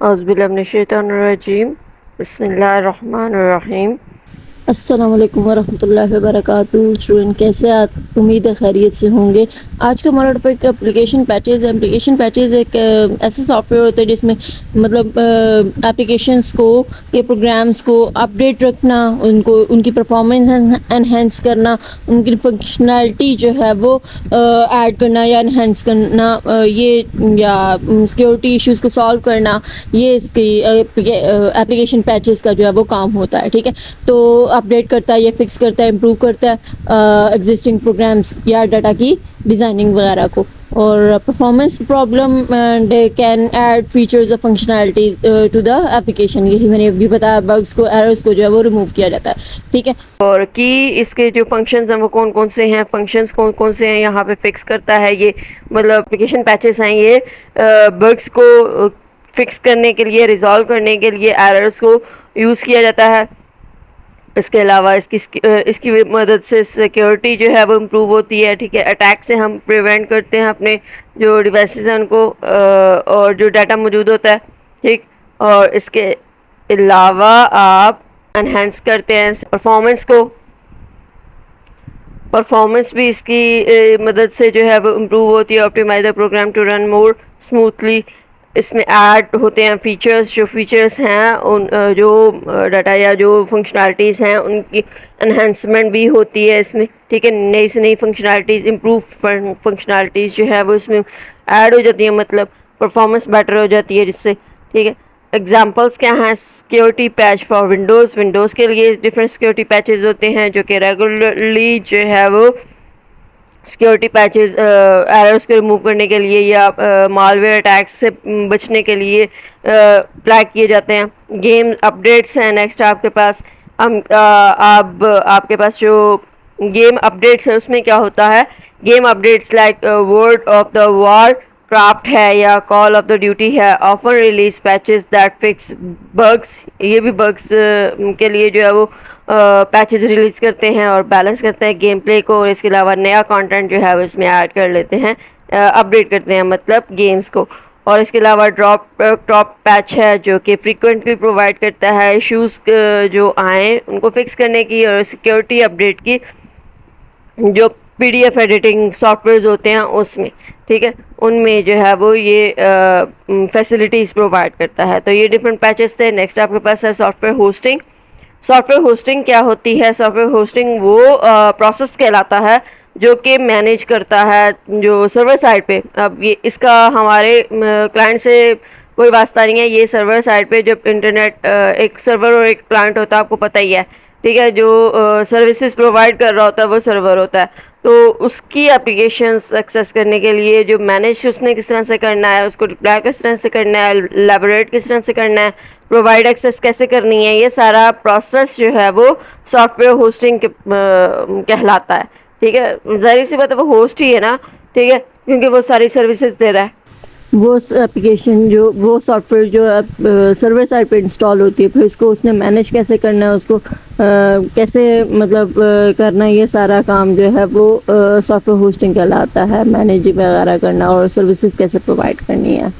औज़ुबिल्लाहिमिनश्शैतानिर्रजीम बिस्मिल्लाहिर्रहमानिर्रहीम। अस्सलाम वालेकुम वरहमतुल्लाहि वबरकातुहू। स्टूडेंट कैसे आप? उम्मीद है खैरियत से होंगे। आज का हमारा टॉपिक एप्लीकेशन पैचेज़ है। एप्लीकेशन पैचेज़ एक ऐसा सॉफ्टवेयर होता है जिसमें मतलब एप्लीकेशंस को या प्रोग्राम्स को अपडेट रखना, उनको उनकी परफॉर्मेंस एनहेंस करना, उनकी फंक्शनैलिटी जो है वो ऐड करना या एनहेंस करना, ये या सिक्योरिटी इश्यूज़ को सॉल्व करना, ये इसकी एप्लीकेशन पैचेज़ का जो है वो काम होता है। ठीक है, तो अपडेट करता है, ये फिक्स करता है, इम्प्रूव करता है एग्जिस्टिंग प्रोग्राम्स या डाटा की डिज़ाइनिंग वगैरह को। और performance problem and can add features और फंक्शनैलिटी टू द एप्लीकेशन। यही मैंने अभी बताया, बग्स को, एरर्स को जो है वो रिमूव किया जाता है। ठीक है, और कि इसके जो फंक्शंस हैं वो कौन कौन से हैं, फंक्शंस कौन कौन से हैं यहाँ पे फिक्स करता है ये, मतलब एप्लीकेशन पैचेस हैं ये बग्स को फिक्स करने के लिए, रिजॉल्व करने के लिए, एरर्स को यूज़ किया जाता है। इसके अलावा इसकी मदद से सिक्योरिटी जो है वो इम्प्रूव होती है। ठीक है, अटैक से हम प्रिवेंट करते हैं अपने जो डिवाइसेस हैं उनको, और जो डाटा मौजूद होता है। ठीक, और इसके अलावा आप एनहेंस करते हैं परफॉर्मेंस को। परफॉर्मेंस भी इसकी मदद से जो है वो इम्प्रूव होती है। Optimise the program to run more smoothly. इसमें ऐड होते हैं फीचर्स, जो फीचर्स हैं उन जो डाटा या जो फंक्शनैलिटीज़ हैं उनकी एनहेंसमेंट भी होती है इसमें। ठीक है, नई से नई फंक्शनैलिटीज़, इम्प्रूव फंक्शनैलिटीज़ जो है वो इसमें ऐड हो जाती है, मतलब परफॉर्मेंस बेटर हो जाती है जिससे। ठीक है, एग्जांपल्स क्या हैं? सिक्योरिटी पैच फॉर विंडोज़ के लिए डिफरेंट सिक्योरिटी पैचेस होते हैं जो कि रेगुलरली जो है वो सिक्योरिटी पैचेस एरर्स को रिमूव करने के लिए या मालवेयर अटैक्स से बचने के लिए अप्लाई किए जाते हैं। गेम अपडेट्स हैं नेक्स्ट आपके पास। हम आप आपके पास जो गेम अपडेट्स है उसमें क्या होता है? Game updates like word of the war craft है या कॉल ऑफ द ड्यूटी है offer release patches that fix bugs. ये भी बग्स के लिए जो है वो पैचेज रिलीज़ करते हैं और बैलेंस करते हैं गेम प्ले को, और इसके अलावा नया कंटेंट जो है वो इसमें ऐड कर लेते हैं, अपडेट करते हैं मतलब गेम्स को। और इसके अलावा ड्रॉप पैच है जो कि फ्रीक्वेंटली प्रोवाइड करता है इश्यूज़ जो आए उनको फिक्स करने की और सिक्योरिटी अपडेट की, जो पीडीएफ एडिटिंग सॉफ्टवेयर्स होते हैं उसमें। ठीक है, उनमें जो है वो ये फैसिलिटीज़ प्रोवाइड करता है। तो ये डिफरेंट पैचेस थे। नेक्स्ट आपके पास है सॉफ्टवेयर होस्टिंग। सॉफ्टवेयर होस्टिंग क्या होती है? सॉफ्टवेयर होस्टिंग वो प्रोसेस कहलाता है जो कि मैनेज करता है जो सर्वर साइड पे। अब ये इसका हमारे क्लाइंट से कोई वास्ता नहीं है। ये सर्वर साइड पे जब इंटरनेट एक सर्वर और एक क्लाइंट होता है, आपको पता ही है। ठीक है, जो सर्विसेज प्रोवाइड कर रहा होता है वो सर्वर होता है, तो उसकी एप्लीकेशंस एक्सेस करने के लिए जो मैनेज उसने किस तरह से करना है, उसको डिप्लॉय किस तरह से करना है, एलैबोरेट किस तरह से करना है, प्रोवाइड एक्सेस कैसे करनी है, ये सारा प्रोसेस जो है वो सॉफ्टवेयर होस्टिंग के कहलाता है। ठीक है, जाहिर सी बात है वो होस्ट ही है ना। ठीक है, क्योंकि वो सारी सर्विसेज दे रहा है। वो एप्लीकेशन जो वो सॉफ्टवेयर जो सर्वर साइड पे इंस्टॉल होती है, फिर उसको उसने मैनेज कैसे करना है, उसको कैसे मतलब करना है, ये सारा काम जो है वो सॉफ्टवेयर होस्टिंग कहलाता है। मैनेज वगैरह करना और सर्विसेज कैसे प्रोवाइड करनी है।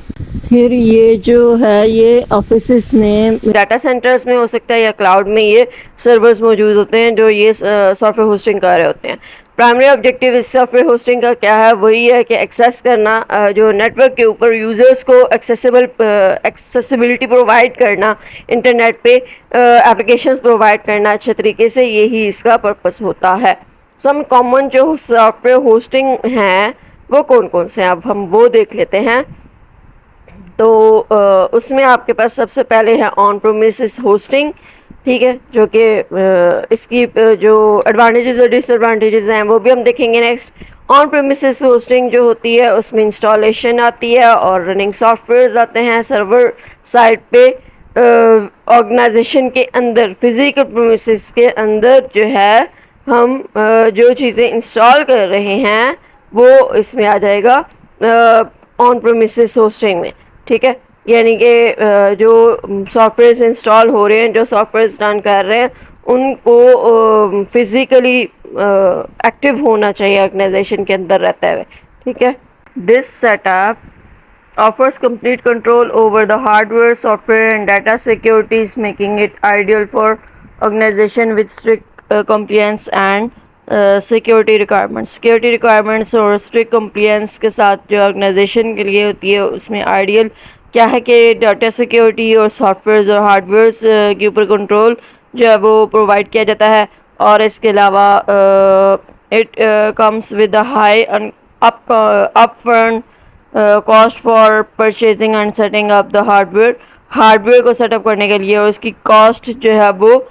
फिर ये जो है ये ऑफिस में, डाटा सेंटर्स में हो सकता है या क्लाउड में ये सर्वर्स मौजूद होते हैं जो ये सॉफ्टवेयर होस्टिंग कर रहे होते हैं। प्राइमरी ऑब्जेक्टिव इस सॉफ्टवेयर होस्टिंग का क्या है? वही है कि एक्सेस करना, जो नेटवर्क के ऊपर यूज़र्स को एक्सेसिबिलिटी प्रोवाइड करना, इंटरनेट पे एप्लीकेशंस प्रोवाइड करना अच्छे तरीके से, यही इसका पर्पस होता है। सम कॉमन जो सॉफ्टवेयर होस्टिंग हैं वो कौन कौन से हैं, अब हम वो देख लेते हैं। तो उसमें आपके पास सबसे पहले है ऑन प्रीमिसेस होस्टिंग। ठीक है, जो कि इसकी जो एडवांटेजेस और डिसएडवांटेजेस हैं वो भी हम देखेंगे नेक्स्ट। ऑन प्रीमिसेस होस्टिंग जो होती है उसमें इंस्टॉलेशन आती है और रनिंग सॉफ्टवेयर आते हैं सर्वर साइड पे। ऑर्गेनाइजेशन के अंदर, फिजिकल प्रीमिसेस के अंदर जो है हम जो चीज़ें इंस्टॉल कर रहे हैं वो इसमें आ जाएगा ऑन प्रीमिसेस होस्टिंग में। ठीक है, यानी कि जो सॉफ्टवेयर इंस्टॉल हो रहे हैं, जो सॉफ्टवेयर रन कर रहे हैं, उनको फिज़िकली एक्टिव होना चाहिए ऑर्गेनाइजेशन के अंदर रहते हुए। ठीक है, this setup offers complete control over the hardware, software, and data securities, making it ideal for organization with strict compliance and security requirements और स्ट्रिक्ट कंप्लायंस के साथ जो ऑर्गेनाइजेशन के लिए होती है उसमें आइडियल क्या है कि डाटा सिक्योरिटी और सॉफ्टवेयर और हार्डवेयर के ऊपर कंट्रोल जो है वो प्रोवाइड किया जाता है। और इसके अलावा it comes with a high up front cost for purchasing and setting up the hardware को सेटअप करने के लिए और उसकी कॉस्ट जो है वो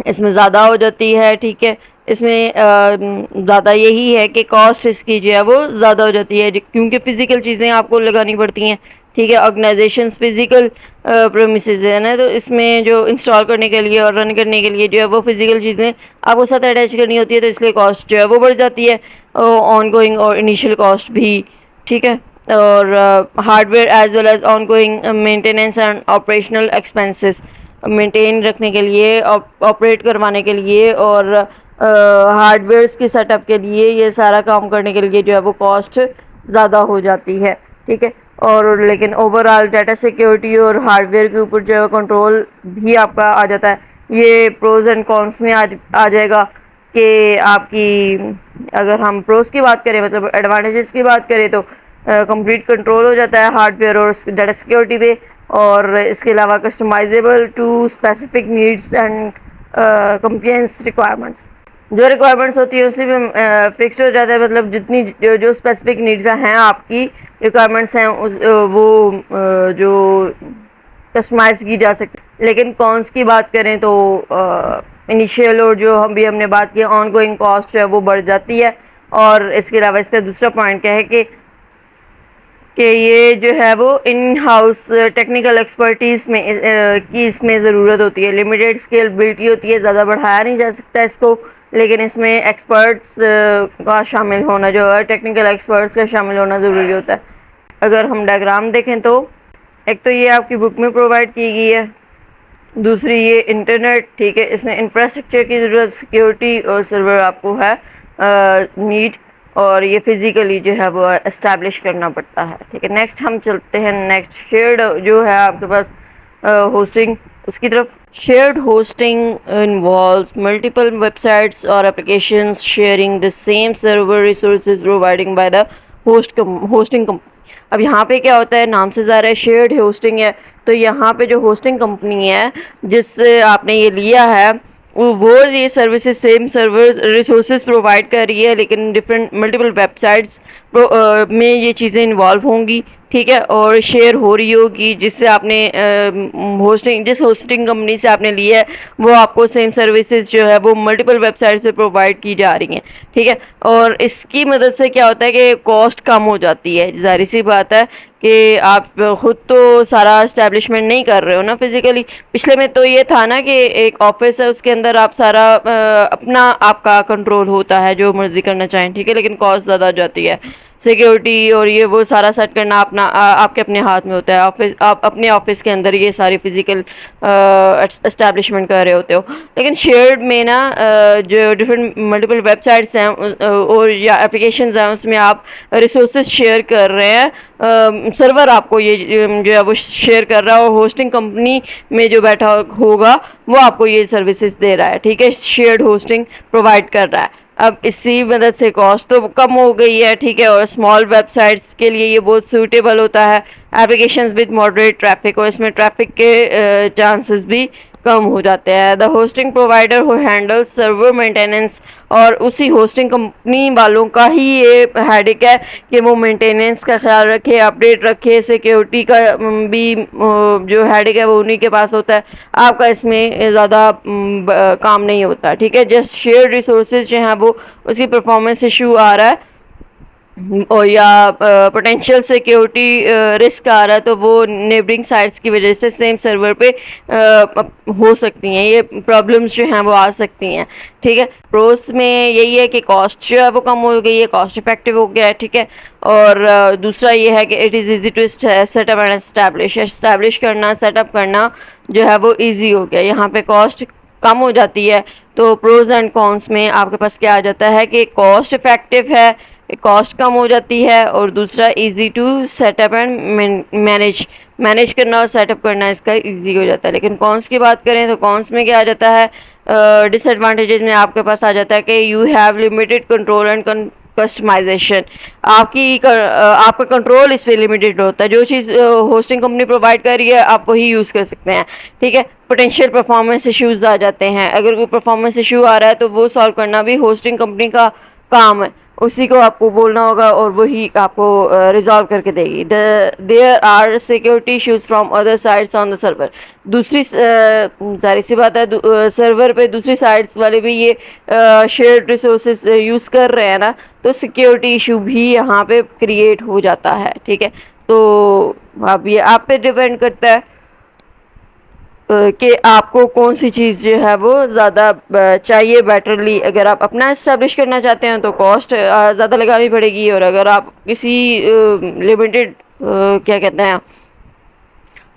इसमें ज़्यादा हो जाती है। ठीक है, इसमें ज़्यादा यही है कि कॉस्ट इसकी जो है वो ज़्यादा हो जाती है क्योंकि फ़िज़िकल चीज़ें आपको लगानी पड़ती हैं। ठीक है, ऑर्गेनाइजेशंस फिज़िकल प्रेमिसेस है ना, तो इसमें जो इंस्टॉल करने के लिए और रन करने के लिए जो है वो फिज़िकल चीज़ें आपको साथ अटैच करनी होती है, तो इसलिए कॉस्ट जो है वो बढ़ जाती है, ऑन गोइंग और इनिशियल कॉस्ट भी। ठीक है, और hardware as well as ongoing maintenance and operational expenses maintain रखने के लिए, ऑपरेट करवाने के लिए और हार्डवेयर्स की सेटअप के लिए, ये सारा काम करने के लिए जो है वो कॉस्ट ज़्यादा हो जाती है। ठीक है, और लेकिन ओवरऑल डाटा सिक्योरिटी और हार्डवेयर के ऊपर जो है कंट्रोल भी आपका आ जाता है। ये प्रोज एंड कॉन्स में आ जाएगा कि आपकी, अगर हम प्रोज की बात करें मतलब एडवांटेजेस की बात करें तो कंप्लीट कंट्रोल हो जाता है हार्डवेयर और डाटा सिक्योरिटी पे, और इसके अलावा customisable to specific needs and compliance requirements, जो रिक्वायरमेंट्स होती है उसी में फिक्स्ड हो जाता है, मतलब जितनी जो स्पेसिफिक नीड्स हैं आपकी रिक्वायरमेंट्स हैं वो जो कस्टमाइज की जा सकती है। लेकिन कॉन्स की बात करें तो इनिशियल और जो हमने बात की ऑन गोइंग कॉस्ट है वो बढ़ जाती है। और इसके अलावा इसका दूसरा पॉइंट क्या है कि ये जो है वो इन हाउस टेक्निकल एक्सपर्टीज़ में की इसमें ज़रूरत होती है। लिमिटेड स्केलेबिलिटी होती है, ज़्यादा बढ़ाया नहीं जा सकता इसको, लेकिन इसमें एक्सपर्ट्स का शामिल होना जो है, टेक्निकल एक्सपर्ट्स का शामिल होना ज़रूरी होता है। अगर हम डायग्राम देखें तो एक तो ये आपकी बुक में प्रोवाइड की गई है, दूसरी ये इंटरनेट। ठीक है, इसमें इंफ्रास्ट्रक्चर की ज़रूरत, सिक्योरिटी और सर्वर आपको है नीड, और ये फिज़िकली जो है वो इस्टेब्लिश करना पड़ता है। ठीक है, नेक्स्ट हम चलते हैं, नेक्स्ट शेयर्ड जो है आपके पास होस्टिंग, उसकी तरफ। Shared hosting involves multiple websites और applications sharing the same server resources providing by the hosting company. अब यहाँ पे क्या होता है, नाम से ज़्यादा है शेयर्ड होस्टिंग है, तो यहाँ पे जो होस्टिंग कंपनी है जिससे आपने ये लिया है वो ये services same server resources provide कर रही है, लेकिन डिफरेंट मल्टीपल वेबसाइट्स में ये चीज़ें इन्वॉल्व होंगी। ठीक है, और शेयर हो रही होगी, जिससे आपने जिस होस्टिंग कंपनी से आपने लिया है वो आपको सेम सर्विसेज जो है वो मल्टीपल वेबसाइट से प्रोवाइड की जा रही हैं। ठीक है, और इसकी मदद से क्या होता है कि कॉस्ट कम हो जाती है। जाहिर सी बात है कि आप खुद तो सारा इस्टेब्लिशमेंट नहीं कर रहे हो ना फिज़िकली। पिछले में तो ये था ना कि एक ऑफिस है, उसके अंदर आप सारा अपना आपका कंट्रोल होता है, जो मर्ज़ी करना चाहें। ठीक है, लेकिन कॉस्ट ज़्यादा हो जाती है, सिक्योरिटी और ये वो सारा सेट करना अपना आपके अपने हाथ में होता है। आप अपने ऑफिस के अंदर ये सारी फिज़िकल इस्टेब्लिशमेंट कर रहे होते हो। लेकिन शेयर्ड में ना जो डिफरेंट मल्टीपल वेबसाइट्स हैं और या एप्लीकेशंस हैं, उसमें आप रिसोर्सेज शेयर कर रहे हैं, सर्वर आपको ये जो है वो शेयर कर रहा है, और होस्टिंग कंपनी में जो बैठा होगा वो आपको ये सर्विसेज दे रहा है। ठीक है, शेयर्ड होस्टिंग प्रोवाइड कर रहा है। अब इसी मदद से कॉस्ट तो कम हो गई है। ठीक है, और स्मॉल वेबसाइट्स के लिए ये बहुत सूटेबल होता है, एप्लीकेशंस विद मॉडरेट ट्रैफिक, और इसमें ट्रैफिक के चांसेस भी कम हो जाते हैं। द होस्टिंग प्रोवाइडर हो हैंडल सर्वर मेंटेनेंस, और उसी होस्टिंग कंपनी वालों का ही ये हेडेक है कि वो मेंटेनेंस का ख्याल रखे, अपडेट रखे, सिक्योरिटी का भी जो हेडेक है वो उन्हीं के पास होता है। आपका इसमें ज़्यादा काम नहीं होता। ठीक है, जस्ट शेयर रिसोर्सेज जो हैं वो उसकी परफॉर्मेंस इशू आ रहा है और या पोटेंशियल सिक्योरिटी रिस्क आ रहा है, तो वो नेबरिंग साइट्स की वजह से सेम सर्वर पे हो सकती हैं, ये प्रॉब्लम्स जो हैं वो आ सकती हैं। ठीक है, प्रोस में यही है कि कॉस्ट जो है वो कम हो गई है, कॉस्ट इफेक्टिव हो गया है। ठीक है, और दूसरा ये है कि it is easy to set up and establish करना, सेटअप करना जो है वो ईजी हो गया। यहाँ पे कॉस्ट कम हो जाती है, तो प्रोज एंड कॉन्स में आपके पास क्या आ जाता है कि कॉस्ट इफेक्टिव है, कॉस्ट कम हो जाती है, और दूसरा easy to set up and manage करना और सेटअप करना इसका इजी हो जाता है। लेकिन कॉन्स की बात करें तो कॉन्स में क्या आ जाता है, डिसएडवांटेजेस में आपके पास आ जाता है कि you have limited control and customisation. आपका कंट्रोल इस पे लिमिटेड होता है, जो चीज़ होस्टिंग कंपनी प्रोवाइड कर रही है आप वही यूज़ कर सकते हैं, ठीक है। पोटेंशियल परफॉर्मेंस इश्यूज आ जाते हैं, अगर कोई परफॉर्मेंस इशू आ रहा है तो वो सॉल्व करना भी होस्टिंग कंपनी का काम है, उसी को आपको बोलना होगा और वही आपको रिजॉल्व करके देगी। There are security issues from other sides on the server. दूसरी जाहिर सी बात है, सर्वर पे दूसरी साइड्स वाले भी ये शेयर्ड रिसोर्सेज यूज़ कर रहे हैं ना, तो सिक्योरिटी इशू भी यहाँ पे क्रिएट हो जाता है, ठीक है। तो अब ये आप पे डिपेंड करता है कि आपको कौन सी चीज़ जो है वो ज़्यादा चाहिए बेटरली। अगर आप अपना इस्टेब्लिश करना चाहते हैं तो कॉस्ट ज़्यादा लगानी पड़ेगी, और अगर आप किसी लिमिटेड क्या कहते हैं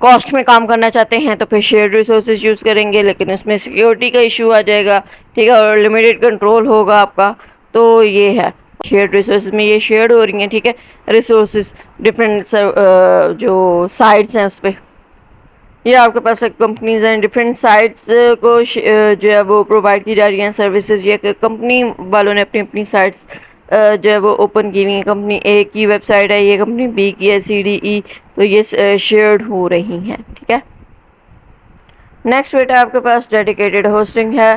कॉस्ट में काम करना चाहते हैं तो फिर शेयर्ड रिसोर्सेज यूज़ करेंगे, लेकिन उसमें सिक्योरिटी का इशू आ जाएगा, ठीक है, और लिमिटेड कंट्रोल होगा आपका। तो ये है शेयर्ड रिसोर्सेज में ये शेयर्ड हो रही हैं, ठीक है, रिसोर्सेज डिफरेंट जो साइट्स हैं उस पर। ये आपके पास कंपनीज हैं, डिफरेंट साइट्स को जो है वो प्रोवाइड की जा रही हैं सर्विसेज। ये कंपनी वालों ने अपनी अपनी साइट्स जो है वो ओपन की हुई है। कंपनी ए की वेबसाइट है, ये कंपनी बी की है, CDE, तो ये शेयर्ड हो रही हैं, ठीक है। नेक्स्ट बेटा आपके पास डेडिकेटेड होस्टिंग है।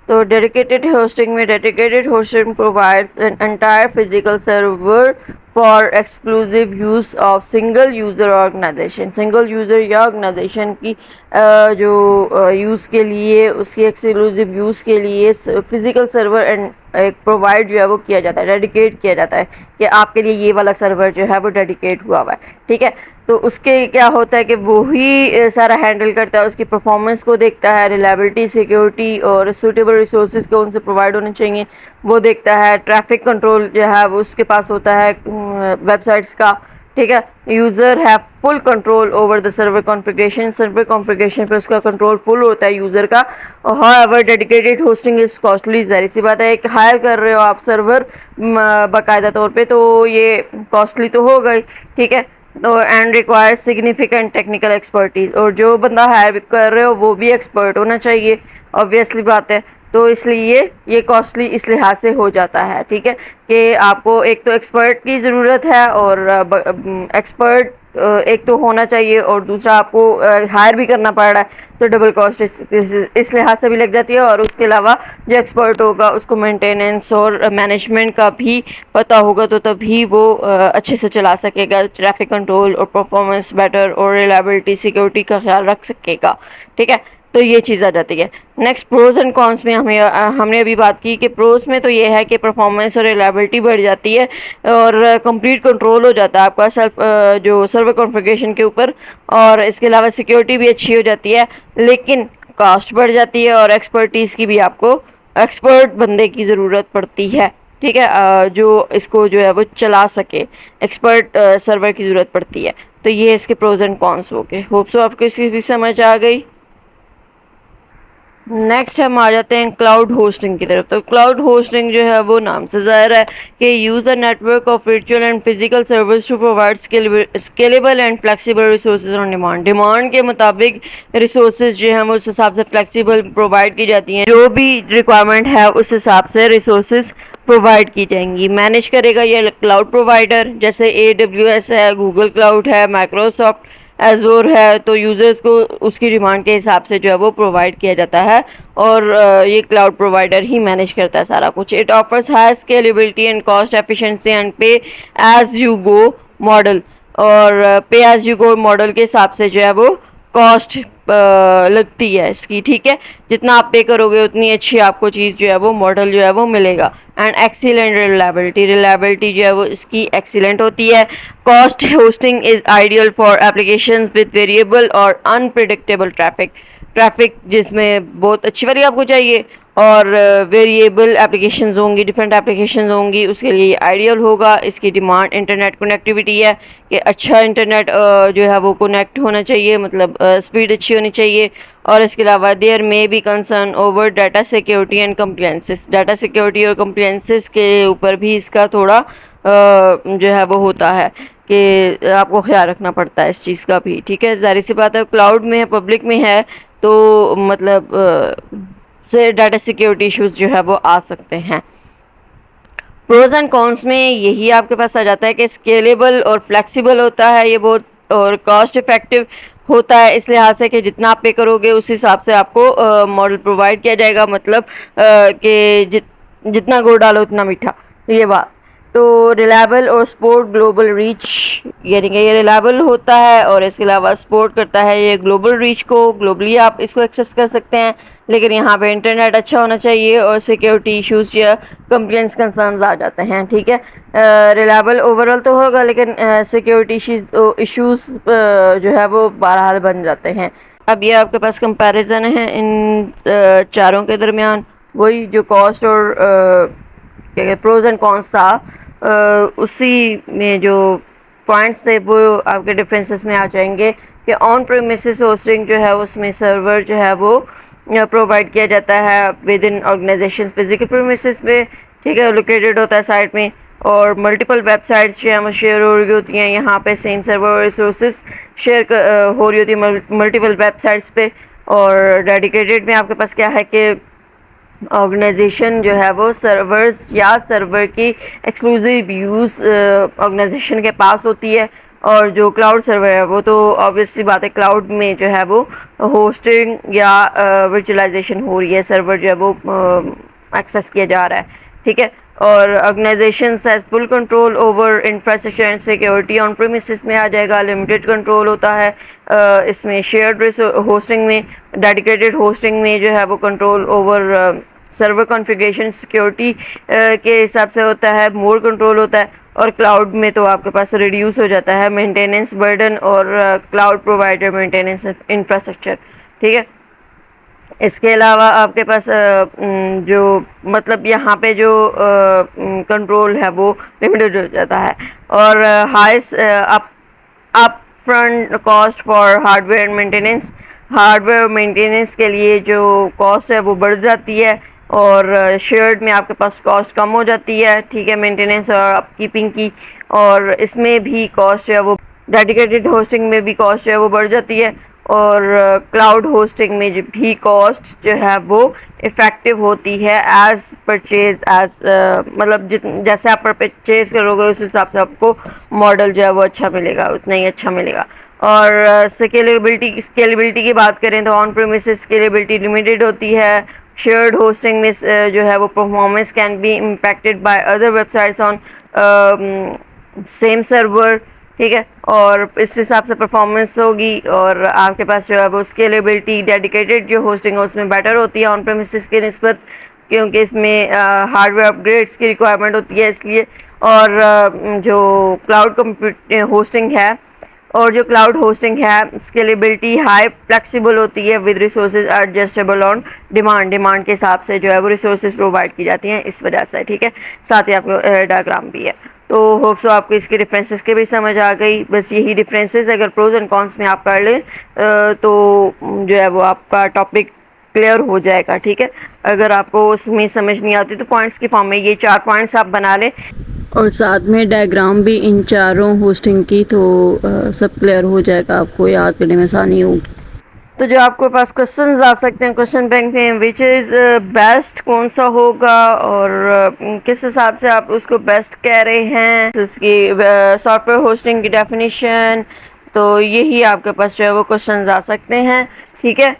तो डेडिकेटेड होस्टिंग में dedicated hosting provides an entire physical server for exclusive use of single user organisation. Single user या ऑर्गेनाइजेशन की जो यूज़ के लिए, उसकी एक्सक्लूसिव यूज़ के लिए फिजिकल सर्वर एंड एक प्रोवाइड जो है वो किया जाता है, डेडिकेट किया जाता है कि आपके लिए ये वाला सर्वर जो है वो डेडिकेट हुआ हुआ है, ठीक है। तो उसके क्या होता है कि वो ही सारा हैंडल करता है, उसकी परफॉर्मेंस को देखता है, रिलायबिलिटी, सिक्योरिटी और सूटेबल रिसोर्सेज को उनसे प्रोवाइड होने चाहिए वो देखता है। ट्रैफिक कंट्रोल जो है वो उसके पास होता है वेबसाइट्स का, ठीक है। यूज़र है full control over the server configuration. Server configuration पे उसका कंट्रोल फुल होता है यूज़र का। However dedicated hosting is costly. ज़ाहिर सी बात है, एक हायर कर रहे हो आप सर्वर बाकायदा तौर पे, तो ये कॉस्टली तो हो गई, ठीक है। तो and requires significant technical expertise, और जो बंदा हायर कर रहे हो वो भी एक्सपर्ट होना चाहिए, ऑब्वियसली बात है। तो इसलिए ये कॉस्टली इस लिहाज से हो जाता है, ठीक है, कि आपको एक तो एक्सपर्ट की ज़रूरत है, और एक्सपर्ट एक तो होना चाहिए, और दूसरा आपको हायर भी करना पड़ रहा है, तो डबल कॉस्ट इस लिहाज से भी लग जाती है। और उसके अलावा जो एक्सपर्ट होगा उसको मेंटेनेंस और मैनेजमेंट का भी पता होगा, तो तभी वो अच्छे से चला सकेगा, ट्रैफिक कंट्रोल और परफॉर्मेंस बेटर और रिलायबिलिटी, सिक्योरिटी का ख्याल रख सकेगा, ठीक है। तो ये चीज़ आ जाती है। नेक्स्ट प्रोज एंड कॉन्स में हमने अभी बात की कि प्रोज में तो ये है कि परफॉर्मेंस और रिलायबिलिटी बढ़ जाती है, और कंप्लीट कंट्रोल हो जाता है आपका जो सर्वर कॉन्फ़िगरेशन के ऊपर, और इसके अलावा सिक्योरिटी भी अच्छी हो जाती है, लेकिन कॉस्ट बढ़ जाती है, और एक्सपर्टीज़ की भी आपको एक्सपर्ट बंदे की ज़रूरत पड़ती है, ठीक है, जो इसको जो है वो चला सके, एक्सपर्ट सर्वर की ज़रूरत पड़ती है। तो ये इसके प्रोज एंड कॉन्स हो गए। होप सो आपको इसकी भी समझ आ गई। नेक्स्ट हम आ जाते हैं क्लाउड होस्टिंग की तरफ। तो क्लाउड होस्टिंग जो है वो नाम से ज़ाहिर है कि use a network of virtual and physical servers to provide scalable and flexible resources on demand. Demand के मुताबिक रिसोर्सेज जो हैं वो उस हिसाब से फ्लेक्सिबल प्रोवाइड की जाती हैं, जो भी रिक्वायरमेंट है उस हिसाब से रिसोर्सेज प्रोवाइड की जाएंगी। मैनेज करेगा ये क्लाउड प्रोवाइडर, जैसे AWS है, गूगल क्लाउड है, माइक्रोसॉफ्ट एजोर है। तो यूज़र्स को उसकी डिमांड के हिसाब से जो है वो प्रोवाइड किया जाता है, और ये क्लाउड प्रोवाइडर ही मैनेज करता है सारा कुछ। It offers high scalability and cost efficiency and पे एज यू गो मॉडल, और पे एज यू गो मॉडल के हिसाब से जो है वो कॉस्ट लगती है इसकी, ठीक है। जितना आप पे करोगे उतनी अच्छी आपको चीज़ जो है वो मॉडल जो है वो मिलेगा। एंड एक्सीलेंट रिलायबिलिटी, रिलायबिलिटी जो है वो इसकी एक्सीलेंट होती है। Cost hosting is ideal for applications with variable और अनप्रिडिक्टेबल ट्रैफिक जिसमें बहुत अच्छी वाली आपको चाहिए, और वेरिएबल एप्लीकेशंस होंगी, डिफरेंट एप्लीकेशंस होंगी, उसके लिए आइडियल होगा। इसकी डिमांड इंटरनेट कनेक्टिविटी है कि अच्छा इंटरनेट जो है वो कनेक्ट होना चाहिए, मतलब स्पीड अच्छी होनी चाहिए। और इसके अलावा there may be concern over data security and compliances. Data security और कंप्लायंसेस के ऊपर भी इसका थोड़ा जो है वो होता है कि आपको ख्याल रखना पड़ता है इस चीज़ का भी, ठीक है। ज़ाहिर सी बात है, क्लाउड में है, पब्लिक में है, तो मतलब से डाटा सिक्योरिटी इश्यूज जो है वो आ सकते हैं। प्रोज एंड कॉन्स में यही आपके पास आ जाता है कि स्केलेबल और फ्लेक्सिबल होता है ये बहुत, और कॉस्ट इफेक्टिव होता है इस लिहाज से कि जितना आप पे करोगे उस हिसाब से आपको मॉडल प्रोवाइड किया जाएगा, मतलब कि जितना गुड़ डालो उतना मीठा, ये बात। तो रिलायबल और सपोर्ट ग्लोबल रीच, यानी कि ये रिलायबल होता है और इसके अलावा सपोर्ट करता है ये ग्लोबल रीच को, ग्लोबली आप इसको एक्सेस कर सकते हैं। लेकिन यहाँ पे इंटरनेट अच्छा होना चाहिए और सिक्योरिटी इश्यूज या कंप्लेंट्स कंसर्न्स आ जाते हैं, ठीक है। रिलायबल ओवरऑल तो होगा, लेकिन सिक्योरिटी इश्यूज जो है वो बहरहाल बन जाते हैं। अब ये आपके पास कंपैरिजन है इन चारों के दरमियान, वही जो कॉस्ट और क्या कहते प्रोज एंड कॉन्स था, उसी में जो पॉइंट्स थे वो आपके डिफरेंसेस में आ जाएंगे कि ऑन प्रीमिसेस होस्टिंग जो है उसमें सर्वर जो है वो प्रोवाइड किया जाता है within organisation physical premises पे, ठीक है, लोकेटेड होता है साइट में, और मल्टीपल वेबसाइट्स जो हैं वो शेयर हो रही होती हैं यहाँ पे, सेम सर्वर रिसोर्सेज शेयर हो रही होती है मल्टीपल वेबसाइट्स पे। और डेडिकेटेड में आपके पास क्या है कि ऑर्गेनाइजेशन जो है वो सर्वर्स या सर्वर की एक्सक्लूसिव यूज़ ऑर्गेनाइजेशन के पास होती है, और जो क्लाउड सर्वर है वो तो ऑब्वियसली बात है क्लाउड में जो है वो होस्टिंग या वर्चुअलाइजेशन हो रही है, सर्वर जो है वो एक्सेस किया जा रहा है, ठीक है। और organisation has full control over infrastructure and security, on premises में आ जाएगा, लिमिटेड कंट्रोल होता है इसमें, शेयर्ड होस्टिंग में, डेडिकेटेड होस्टिंग में जो है वो control over server configuration security के हिसाब से होता है, मोर कंट्रोल होता है। और क्लाउड में तो आपके पास रिड्यूस हो जाता है मेंटेनेंस बर्डन और क्लाउड प्रोवाइडर मेंटेनेंस इंफ्रास्ट्रक्चर, ठीक है। इसके अलावा आपके पास जो मतलब यहाँ पे जो कंट्रोल है वो लिमिटेड हो जाता है, और highest up front cost for hardware maintenance, hardware maintenance के लिए जो कॉस्ट है वो बढ़ जाती है, और शेयर्ड में आपके पास कॉस्ट कम हो जाती है, ठीक है, मेंटेनेंस और अपकीपिंग की। और इसमें भी कॉस्ट है वो, डेडिकेटेड होस्टिंग में भी कॉस्ट है वो बढ़ जाती है, और क्लाउड होस्टिंग में भी कॉस्ट जो है वो इफ़ेक्टिव होती है एज परचेज, एज मतलब जैसे आप परचेज करोगे उस हिसाब से आपको मॉडल जो है वो अच्छा मिलेगा, उतना ही अच्छा मिलेगा। और स्केलेबिलिटी की बात करें तो ऑन प्रीमिसेस स्केलेबिलिटी लिमिटेड होती है, शेयर्ड होस्टिंग में जो है वो performance can be impacted by other websites on same server, ठीक है, और इस हिसाब से परफॉर्मेंस होगी। और आपके पास जो है वो स्केलेबिलिटी डेडिकेटेड जो होस्टिंग है उसमें बेटर होती है ऑन प्रीमिसेस के निस्बत, क्योंकि इसमें हार्डवेयर अपग्रेड्स की रिक्वायरमेंट होती है इसलिए। और जो क्लाउड होस्टिंग है, और जो क्लाउड होस्टिंग है स्केलेबिलिटी हाई फ्लेक्सिबल होती है with resources adjustable on demand के हिसाब से जो है वो रिसोर्सेज प्रोवाइड की जाती हैं इस वजह से, ठीक है। साथ ही आपको डायग्राम भी है। तो होप सो आपको इसके डिफरेंसेस के भी समझ आ गई। बस यही डिफरेंसेस अगर प्रोज एंड कॉन्स में आप कर लें तो जो है वो आपका टॉपिक क्लियर हो जाएगा, ठीक है। अगर आपको उसमें समझ नहीं आती तो पॉइंट्स की फॉर्म में ये 4 पॉइंट्स आप बना लें, और साथ में डायग्राम भी इन चारों होस्टिंग की, तो सब क्लियर हो जाएगा, आपको याद करने में आसानी होगी। तो जो आपके पास क्वेश्चंस आ सकते हैं क्वेश्चन बैंक में, विच इज़ बेस्ट कौन सा होगा और किस हिसाब से आप उसको बेस्ट कह रहे हैं, तो उसकी सॉफ्टवेयर होस्टिंग की डेफिनेशन, तो यही आपके पास जो है वो क्वेश्चंस आ सकते हैं, ठीक है।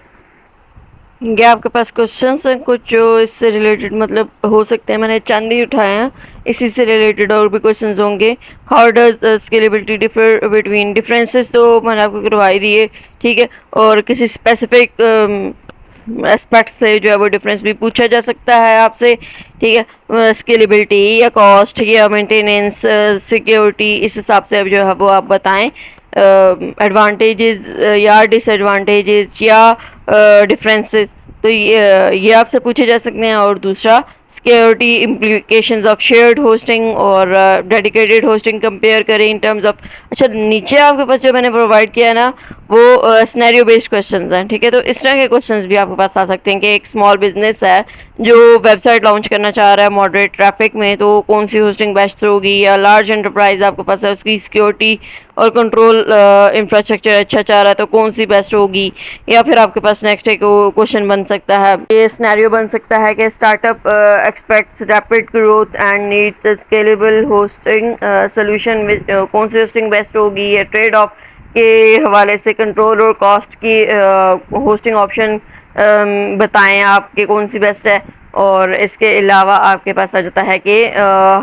ये आपके पास क्वेश्चंस हैं कुछ जो इससे रिलेटेड मतलब हो सकते हैं, मैंने चंद ही उठाए हैं, इसी से रिलेटेड और भी क्वेश्चंस होंगे। How does scalability differ between, differences तो मैंने आपको करवाई दिए, ठीक है। और किसी स्पेसिफिक एस्पेक्ट से जो है वो डिफरेंस भी पूछा जा सकता है आपसे, ठीक है। स्केलेबिलिटी या कॉस्ट या मेंटेनेंस सिक्योरिटी, इस हिसाब से अब जो है वो आप बताएं एडवांटेजेस या डिसएडवांटेजेस या डिफरेंसेस, तो ये आपसे पूछे जा सकते हैं। और दूसरा security implications of shared hosting और डेडिकेटेड होस्टिंग कंपेयर करें इन टर्म्स ऑफ। अच्छा, नीचे आपके पास जो मैंने प्रोवाइड किया है ना, वो सिनेरियो बेस्ड क्वेश्चंस हैं, ठीक है। तो इस तरह के क्वेश्चंस भी आपके पास आ सकते हैं कि एक स्मॉल बिजनेस है जो वेबसाइट लॉन्च करना चाह रहा है मॉडरेट ट्रैफिक में, तो कौन सी होस्टिंग बेस्ट होगी, या लार्ज एंटरप्राइज आपके पास है, उसकी सिक्योरिटी और कंट्रोल इंफ्रास्ट्रक्चर अच्छा चाह रहा है, तो कौन सी बेस्ट होगी। या फिर आपके पास नेक्स्ट एक क्वेश्चन बन सकता है, ये सिनेरियो बन सकता है कि startup aspects rapid growth and needs scalable hosting solution, कौन सी होस्टिंग बेस्ट होगी। या ट्रेड ऑफ के हवाले से कंट्रोल और कॉस्ट की होस्टिंग ऑप्शन बताएं आपके कौन सी बेस्ट है। और इसके अलावा आपके पास आ जाता है कि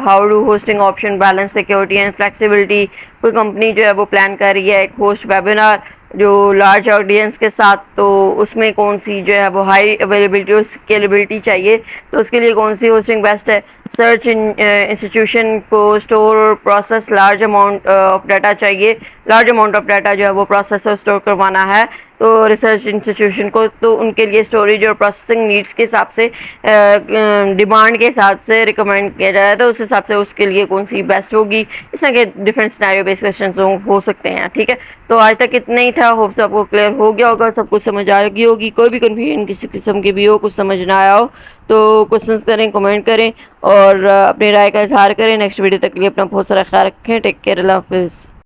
how do hosting option balance security and flexibility. कोई कंपनी जो है वो प्लान कर रही है एक होस्ट वेबिनार जो लार्ज ऑडियंस के साथ, तो उसमें कौन सी जो है वो हाई अवेलेबिलिटी और स्केलेबिलिटी चाहिए, तो उसके लिए कौन सी होस्टिंग बेस्ट है। सर्च इंस्टीट्यूशन को स्टोर और process large amount of data चाहिए, लार्ज अमाउंट ऑफ डाटा जो है वो प्रोसेस और स्टोर करवाना है, तो रिसर्च इंस्टीट्यूशन को तो उनके लिए स्टोरेज और प्रोसेसिंग नीड्स के हिसाब से डिमांड के हिसाब से रिकमेंड किया जा रहा है, तो उस हिसाब से उसके लिए कौन सी बेस्ट होगी। इस तरह के डिफरेंट सिनेरियो बेस्ड क्वेश्चन हो सकते हैं, ठीक है। तो आज तक इतना ही था, होप से आपको क्लियर हो गया होगा, सब कुछ समझ आ गई होगी। कोई भी कन्फ्यूजन किसी किस्म की भी हो, कुछ समझ ना आया हो, तो क्वेश्चन करें, कमेंट करें और अपनी राय का इजहार करें। नेक्स्ट वीडियो तक के लिए अपना बहुत सारा ख्याल रखें। टेक केयर, अल्लाह हाफिज़।